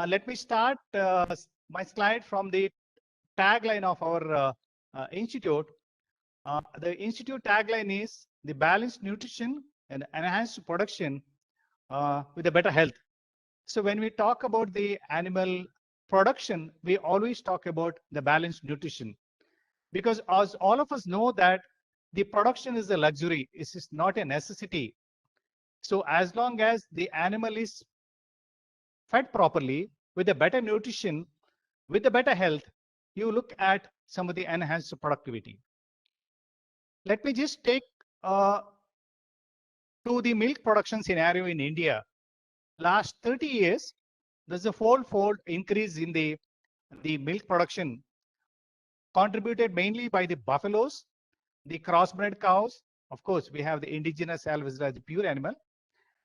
Let me start my slide from the tagline of our institute. The institute tagline is the balanced nutrition and enhanced production with a better health. So when we talk about the animal production, we always talk about the balanced nutrition, because as all of us know that the production is a luxury, it is not a necessity. So as long as the animal is fed properly with a better nutrition, with a better health, you look at some of the enhanced productivity. Let me just take to the milk production scenario in India. Last 30 years, there's a fold increase in the milk production, contributed mainly by the buffaloes, the crossbred cows. Of course, we have the indigenous as well as the pure animal.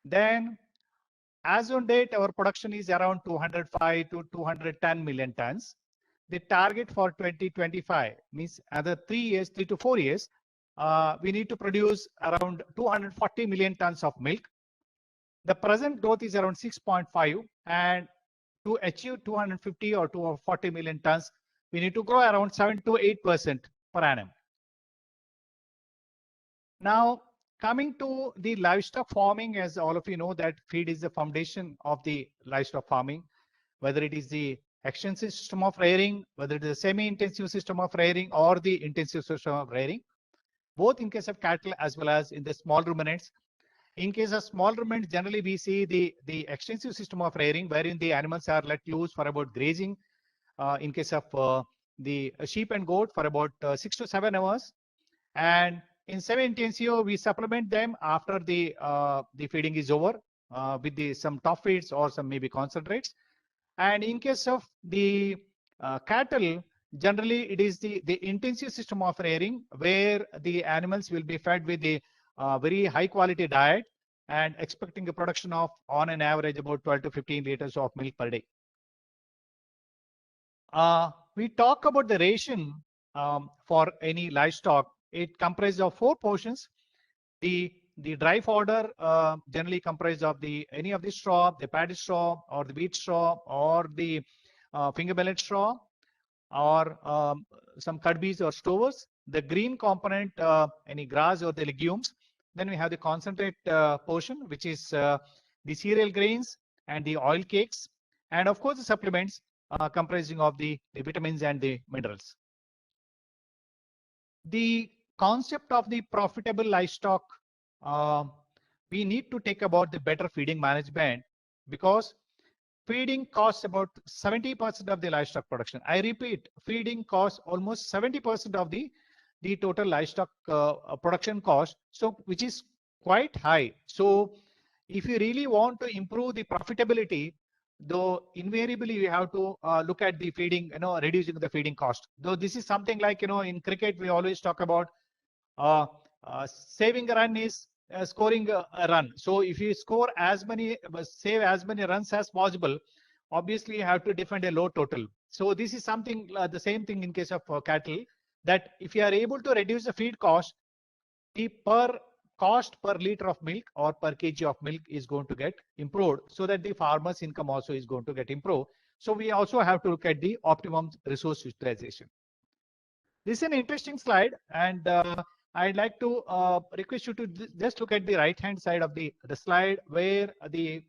Then, as on date, our production is around 205 to 210 million tons. The target for 2025 means another 3 years, 3 to 4 years, we need to produce around 240 million tons of milk. The present growth is around 6.5, and to achieve 250 or 240 million tons, we need to grow around 7 to 8% per annum. Now, coming to the livestock farming, as all of you know that feed is the foundation of the livestock farming, whether it is the extensive system of rearing, whether it is a semi-intensive system of rearing or the intensive system of rearing, both in case of cattle as well as in the small ruminants. In case of small ruminants, generally we see the extensive system of rearing, wherein the animals are let loose for about grazing. In case of the sheep and goat, for about 6 to 7 hours. And in semi-intensive, we supplement them after the feeding is over with some top feeds or some maybe concentrates. And in case of the cattle, generally it is the intensive system of rearing, where the animals will be fed with the very high quality diet and expecting a production of on an average about 12 to 15 liters of milk per day. We talk about the ration for any livestock. It comprises of 4 portions. The dry fodder generally comprises of any of the straw, the paddy straw or the wheat straw or the finger millet straw or some cudbees or stovers. The green component, any grass or the legumes. Then we have the concentrate portion, which is the cereal grains and the oil cakes, and of course the supplements comprising of the vitamins and the minerals. The concept of the profitable livestock, we need to take about the better feeding management, because feeding costs about 70% of the livestock production. I repeat, feeding costs almost 70% of the total livestock production cost, so which is quite high. So if you really want to improve the profitability, though invariably you have to look at the feeding, reducing the feeding cost. Though this is something like, in cricket, we always talk about saving a run is scoring a run. So if you score save as many runs as possible, obviously you have to defend a low total. So this is something the same thing in case of cattle, that if you are able to reduce the feed cost, the cost per liter of milk or per kg of milk is going to get improved, so that the farmer's income also is going to get improved. So we also have to look at the optimum resource utilization. This is an interesting slide, and I'd like to request you to just look at the right hand side of the slide, where the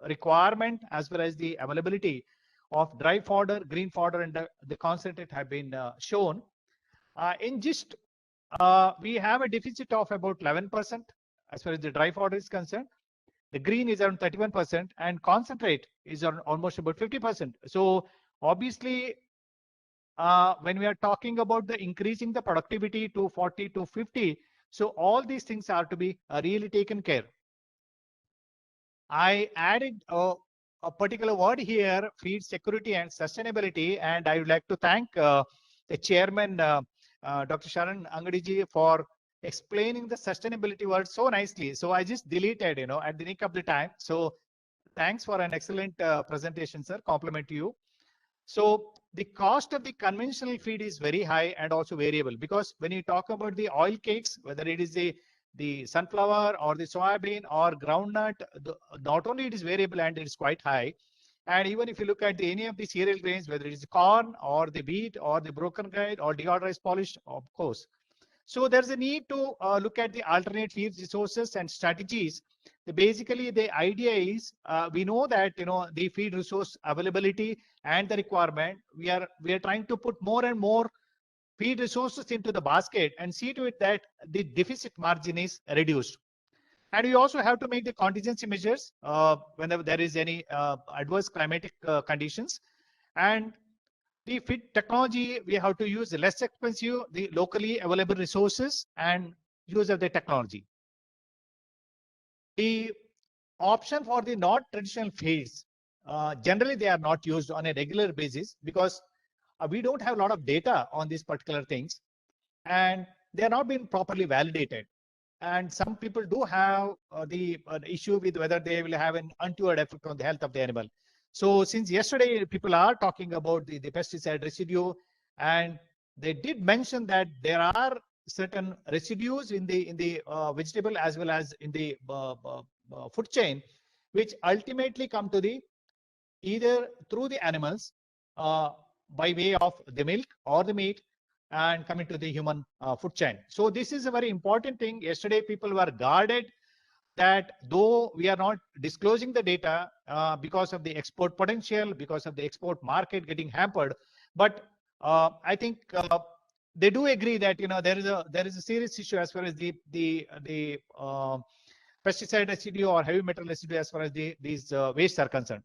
requirement as well as the availability of dry fodder, green fodder, and the concentrate have been shown. In GIST, we have a deficit of about 11% as far as the dry fodder is concerned. The green is around 31%, and concentrate is around almost about 50%. So obviously, when we are talking about the increasing the productivity to 40 to 50, so all these things are to be really taken care. I added a particular word here, feed security and sustainability, and I would like to thank the chairman, Dr. Sharan Angadiji, for explaining the sustainability word so nicely. So I just deleted, at the nick of the time. So thanks for an excellent presentation, sir. Compliment to you. So the cost of the conventional feed is very high and also variable, because when you talk about the oil cakes, whether it is the sunflower or the soybean or groundnut, not only it is variable and it is quite high. And even if you look at any of the cereal grains, whether it is corn or the wheat or the broken grain or deodorized polished, of course. So there's a need to look at the alternate feed resources and strategies. Basically, the idea is we know that the feed resource availability and the requirement. We are trying to put more and more feed resources into the basket and see to it that the deficit margin is reduced. And we also have to make the contingency measures whenever there is any adverse climatic conditions. And the feed technology, we have to use the less expensive, the locally available resources and use of the technology. The option for the not traditional feeds, generally they are not used on a regular basis because we don't have a lot of data on these particular things, and they are not being properly validated. And some people do have the issue with whether they will have an untoward effect on the health of the animal. So since yesterday people are talking about the pesticide residue, and they did mention that there are certain residues in the vegetable as well as in the food chain, which ultimately come to the either through the animals by way of the milk or the meat and coming to the human food chain. So this is a very important thing. Yesterday people were guarded that though we are not disclosing the data because of the export potential, because of the export market getting hampered, but I think they do agree that there is a serious issue as far as the pesticide residue or heavy metal residue as far as these wastes are concerned.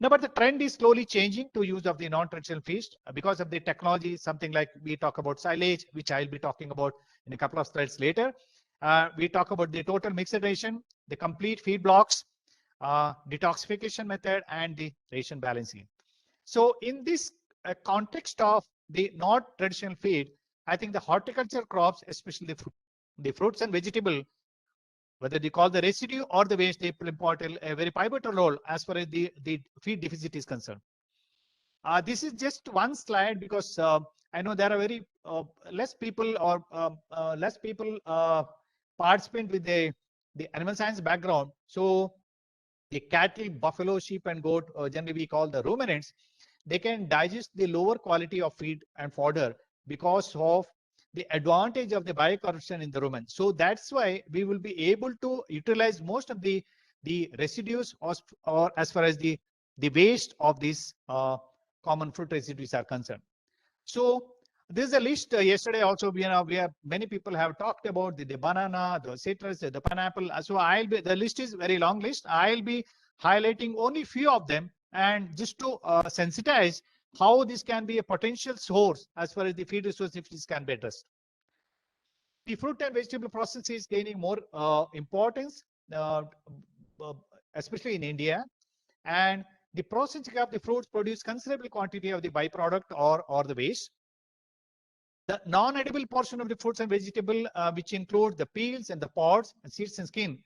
No, but the trend is slowly changing to use of the non-traditional feeds because of the technology, something like we talk about silage, which I'll be talking about in a couple of slides later. We talk about the total mixed ration, the complete feed blocks, detoxification method, and the ration balancing. So in this context of the not traditional feed, I think the horticulture crops, especially the fruits and vegetable, whether they call the residue or the waste, they play a very pivotal role as far as the feed deficit is concerned. This is just one slide because I know there are very less people or less people participate with the animal science background. So the cattle, buffalo, sheep, and goat, generally we call the ruminants, they can digest the lower quality of feed and fodder because of the advantage of the biocorruption in the rumen. So that's why we will be able to utilize most of the residues or as far as the waste of these common fruit residues are concerned. So this is a list. Yesterday also we have many people have talked about the banana, the citrus, the pineapple. So the list is very long list. I'll be highlighting only few of them and just to sensitize how this can be a potential source as far as the feed resource deficits can be addressed. The fruit and vegetable process is gaining more importance, especially in India, and the processing of the fruits produce considerable quantity of the byproduct or the waste. The non-edible portion of the fruits and vegetable, which include the peels and the pods and seeds and skin,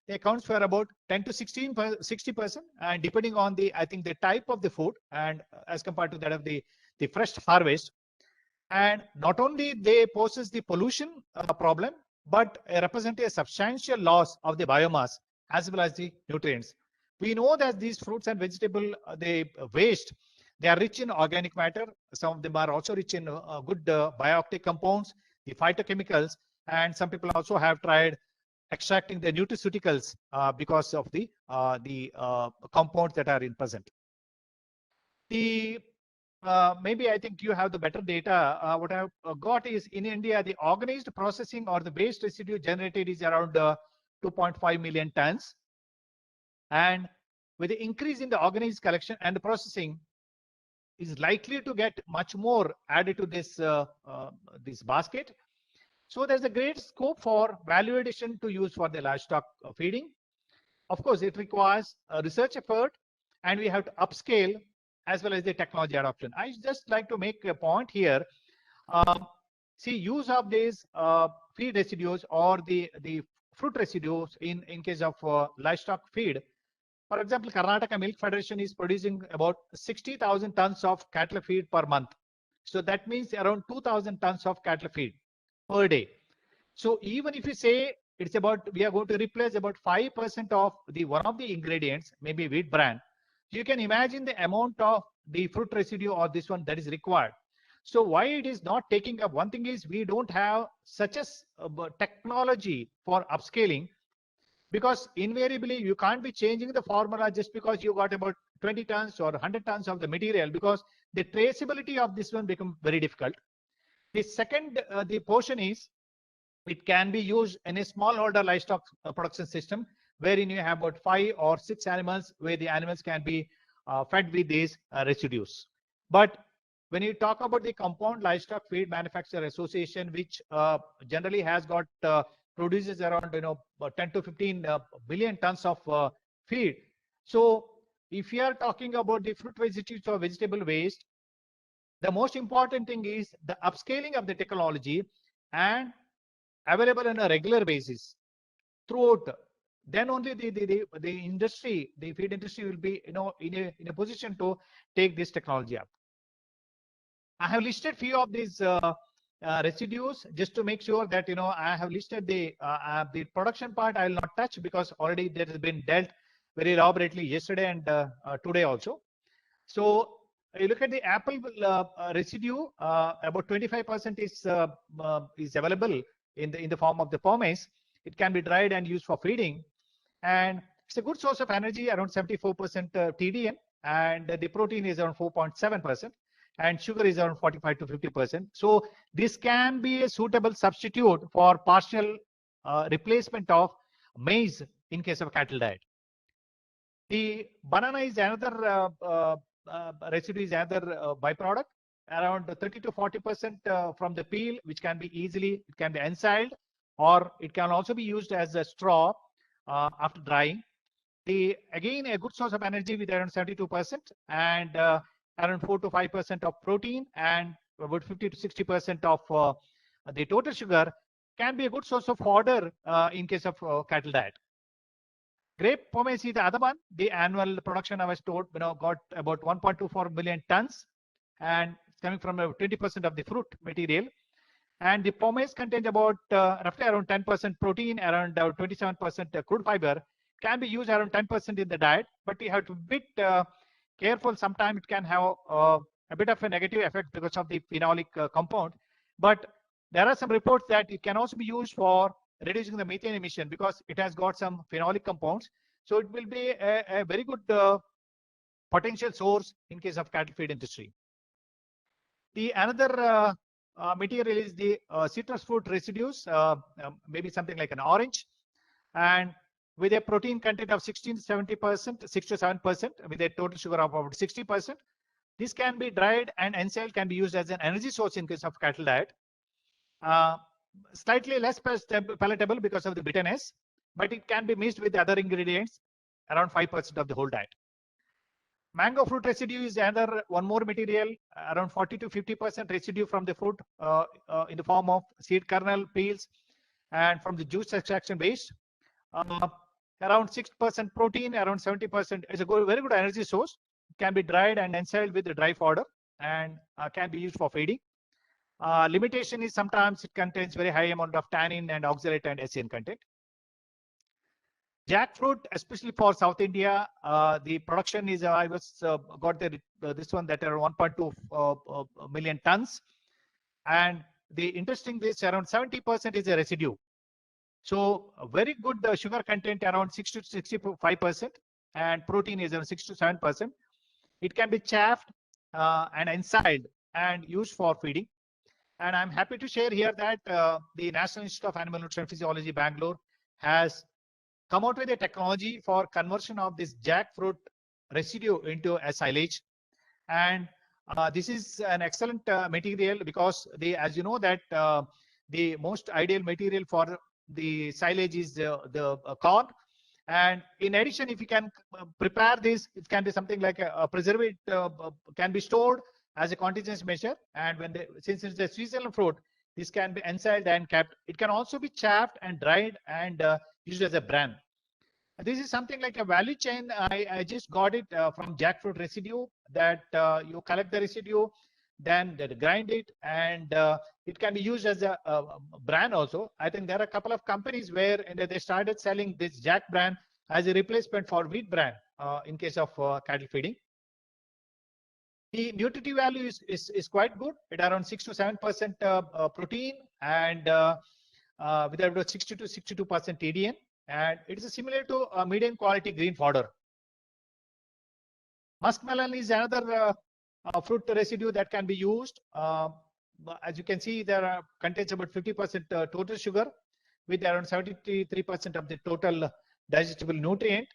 they accounts for about 10 to 60%, and depending on I think the type of the food and as compared to that of the fresh harvest. And not only they poses the pollution problem, but represent a substantial loss of the biomass as well as the nutrients. We know that these fruits and vegetable, they waste, they are rich in organic matter. Some of them are also rich in good bioactive compounds, the phytochemicals, and some people also have tried extracting the nutraceuticals because of the compounds that are in present. The maybe I think you have the better data. What I've got is in India, the organized processing or the waste residue generated is around 2.5 million tons. And with the increase in the organized collection and the processing, is likely to get much more added to this basket. So there's a great scope for value addition to use for the livestock feeding. Of course, it requires a research effort, and we have to upscale as well as the technology adoption. I just like to make a point here. See, use of these feed residues or the fruit residues in case of livestock feed. For example, Karnataka Milk Federation is producing about 60,000 tons of cattle feed per month. So that means around 2,000 tons of cattle feed per day. So even if you say it's about, we are going to replace about 5% of the one of the ingredients, maybe wheat bran. You can imagine the amount of the fruit residue or this one that is required. So why it is not taking up? One thing is we don't have such a technology for upscaling, because invariably you can't be changing the formula just because you got about 20 tons or 100 tons of the material, because the traceability of this one becomes very difficult. The second, the portion is it can be used in a smallholder livestock production system, wherein you have about 5 or 6 animals, where the animals can be fed with these residues. But when you talk about the Compound Livestock Feed Manufacturer Association, which generally has got produces around 10 to 15 billion tons of feed. So if you are talking about the fruit residues or vegetable waste, the most important thing is the upscaling of the technology and available on a regular basis throughout. Then only the industry, the feed industry, will be in a position to take this technology up. I have listed few of these residues just to make sure that I have listed the production part. I will not touch because already there has been dealt very elaborately yesterday and today also. So you look at the apple residue, about 25% is available in the form of the pomace. It can be dried and used for feeding, and it's a good source of energy, around 74% TDN, and the protein is around 4.7%, and sugar is around 45 to 50%. So this can be a suitable substitute for partial replacement of maize in case of cattle diet. The banana is another residue, is another byproduct, around 30 to 40% from the peel, which can be easily, it can be ensiled, or it can also be used as a straw after drying. Again, a good source of energy with around 72%, and around 4 to 5% of protein, and about 50 to 60% of the total sugar, can be a good source of fodder in case of cattle diet. Grape pomace is the other one. The annual production I was told, got about 1.24 million tons, and it's coming from 20% of the fruit material. And the pomace contains about roughly around 10% protein, around 27% crude fiber. Can be used around 10% in the diet, but you have to be a bit careful. Sometimes it can have a bit of a negative effect because of the phenolic compound. But there are some reports that it can also be used for reducing the methane emission because it has got some phenolic compounds. So it will be a very good potential source in case of cattle feed industry. The another material is the citrus fruit residues, maybe something like an orange, and with a protein content of 16 to 70%, 6 to 7%, with a total sugar of about 60%. This can be dried and ensiled, can be used as an energy source in case of cattle diet. Slightly less palatable because of the bitterness, but it can be mixed with the other ingredients, around 5% of the whole diet. Mango fruit residue is another one more material, around 40 to 50% residue from the fruit in the form of seed kernel, peels, and from the juice extraction waste. Around 6% protein, around 70% is a very good energy source. It can be dried and ensiled with the dry fodder, and can be used for feeding. Limitation is sometimes it contains very high amount of tannin and oxalate and SCN content. Jackfruit, especially for South India, the production is I was got this one that are 1.2 million tons, and the interesting is around 70% is a residue. So very good sugar content, around 6 to 65%, and protein is around 6 to 7%. It can be chaffed and ensiled and used for feeding. And I'm happy to share here that the National Institute of Animal Nutrition and Physiology, Bangalore, has come out with a technology for conversion of this jackfruit residue into a silage. And this is an excellent material because as you know that the most ideal material for the silage is the corn. And in addition, if you can prepare this, it can be something like a preservative, can be stored as a contingency measure. And since it's a seasonal fruit, this can be ensiled and kept. It can also be chaffed and dried and used as a bran. This is something like a value chain. I just got it from jackfruit residue, that you collect the residue, then they grind it, and it can be used as a bran also. I think there are a couple of companies where they started selling this jack bran as a replacement for wheat bran. in case of cattle feeding. The nutritive value is quite good at around 6 to 7% protein and with about 60 to 62% TDN, and it is similar to medium quality green fodder. Muskmelon is another fruit residue that can be used. As you can see, there contains about 50% total sugar with around 73% of the total digestible nutrient.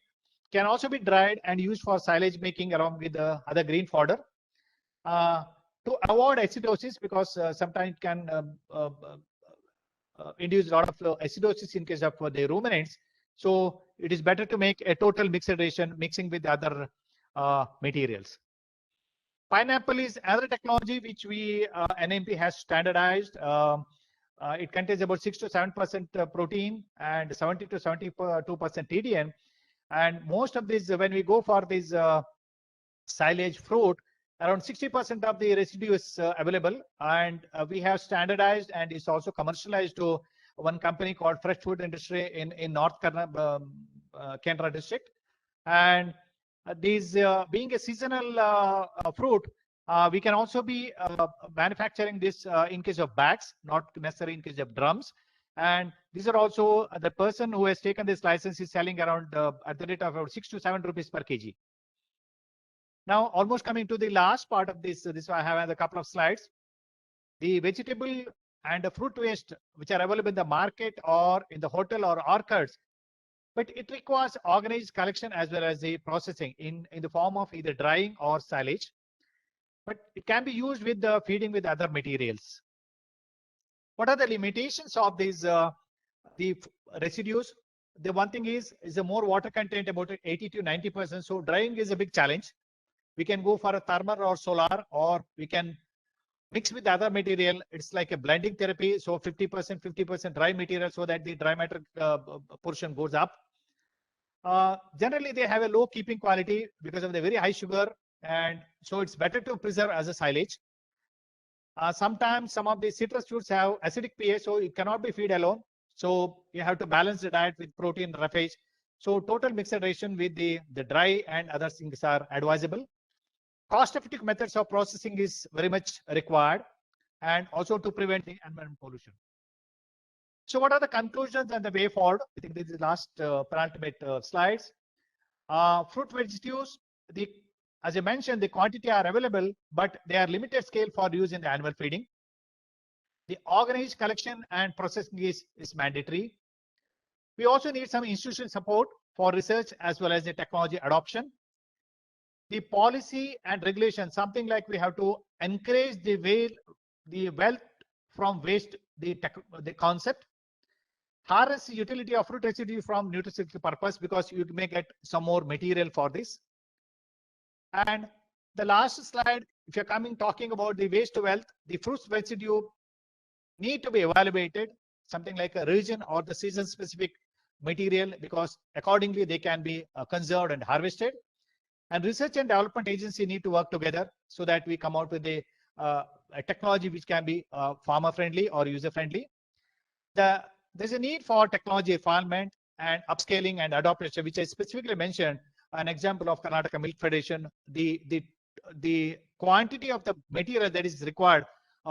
Can also be dried and used for silage making along with other green fodder. To avoid acidosis, because sometimes it can induce a lot of acidosis in case of the ruminants. So it is better to make a total mixed ration mixing with other materials. Pineapple is another technology which we NMP has standardized. It contains about 6 to 7% protein and 70 to 72% TDN. And most of these, when we go for this silage fruit, around 60% of the residue is available, and we have standardized and it's also commercialized to one company called Fresh Food Industry in North Canara district. And these being a seasonal fruit, we can also be manufacturing this in case of bags, not necessarily in case of drums. And these are also the person who has taken this license is selling around at the rate of about 6 to 7 rupees per kg. Now, almost coming to the last part of this, I have a couple of slides. The vegetable and the fruit waste which are available in the market or in the hotel or orchards, but it requires organized collection as well as the processing in the form of either drying or silage. But it can be used with the feeding with other materials. What are the limitations of these the residues? The one thing is the more water content, about 80 to 90%. So drying is a big challenge. We can go for a thermal or solar, or we can mix with other material. It's like a blending therapy. So 50% dry material so that the dry matter portion goes up. Generally, they have a low keeping quality because of the very high sugar, and so it's better to preserve as a silage. Sometimes some of the citrus fruits have acidic pH, so it cannot be feed alone. So you have to balance the diet with protein, roughage. So total mixed ration with the dry and other things are advisable. Cost-effective methods of processing is very much required, and also to prevent the environment pollution. So what are the conclusions and the way forward? I think this is the last penultimate slides. Fruit vegetables, as I mentioned, the quantity are available, but they are limited scale for use in the animal feeding. The organized collection and processing is mandatory. We also need some institutional support for research as well as the technology adoption. The policy and regulation, something like we have to encourage the wealth from waste, the concept. Harness the utility of fruit residue from nutraceutical purpose, because you may get some more material for this. And the last slide, if you're talking about the waste to wealth, the fruits residue need to be evaluated, something like a region or the season specific material, because accordingly they can be conserved and harvested. And research and development agency need to work together so that we come out with a technology which can be farmer friendly or user friendly. There's a need for technology refinement and upscaling and adaptation, which I specifically mentioned. An example of Karnataka Milk Federation, the quantity of the material that is required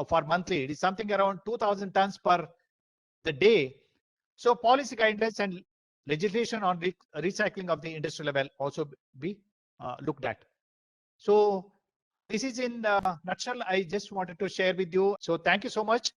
for monthly, it is something around 2,000 tons per the day. So policy guidelines and legislation on recycling of the industrial level also be looked at. So this is in a nutshell I just wanted to share with you. So thank you so much.